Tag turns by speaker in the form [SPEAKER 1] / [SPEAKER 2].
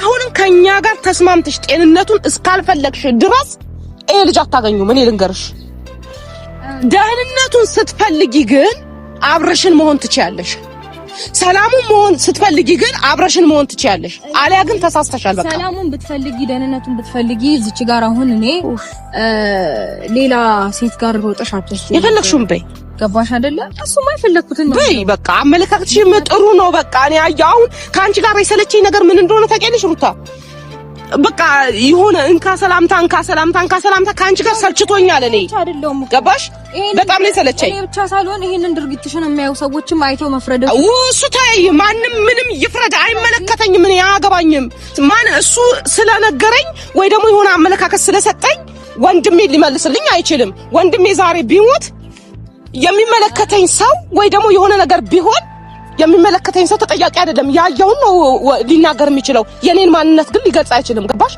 [SPEAKER 1] አሁንም ከኛ ጋር ተስማምተሽ ጤንነቱን እስካልፈለግሽ ድረስ ልጅ አታገኙም። እኔ ልንገርሽ ደህንነቱን ስትፈልጊ ግን አብረሽን መሆን ትችያለሽ። ሰላሙን መሆን ስትፈልጊ ግን አብረሽን መሆን ትችያለሽ። አሊያ ግን ተሳስተሻል። በቃ
[SPEAKER 2] ሰላሙን ብትፈልጊ ደህንነቱን ብትፈልጊ እዚች ጋር አሁን እኔ ሌላ ሴት ጋር ሮጠሽ አትሽ
[SPEAKER 1] የፈለግሽውን በይ።
[SPEAKER 2] ገባሽ አይደለ? እሱማ የፈለኩትን ነው
[SPEAKER 1] በይ። በቃ አመለካከትሽ ጥሩ ነው። በቃ እኔ አሁን ካንቺ ጋር የሰለቸኝ ነገር ምን እንደሆነ ታውቂያለሽ ሩታ? በቃ የሆነ እንካ ሰላምታ ካንቺ ጋር ሰልችቶኛል። እኔ ገባሽ? በጣም ነው ሰለቸኝ።
[SPEAKER 2] እኔ ብቻ ሳልሆን ይሄንን ድርጊትሽን የሚያዩ ሰዎችም አይተው መፍረድ
[SPEAKER 1] እሱ ታይ ማንም ምንም ይፍረድ አይመለከተኝም። ምን ያገባኝም? ማን እሱ ስለነገረኝ ወይ ደግሞ የሆነ አመለካከት ስለሰጠኝ ወንድሜ ሊመልስልኝ አይችልም። ወንድሜ ዛሬ ቢሞት የሚመለከተኝ ሰው ወይ ደግሞ የሆነ ነገር ቢሆን የሚመለከተኝ ሰው ተጠያቂ አይደለም። ያየውን ነው ሊናገር የሚችለው። የኔን ማንነት ግን ሊገልጽ አይችልም። ገባሽ?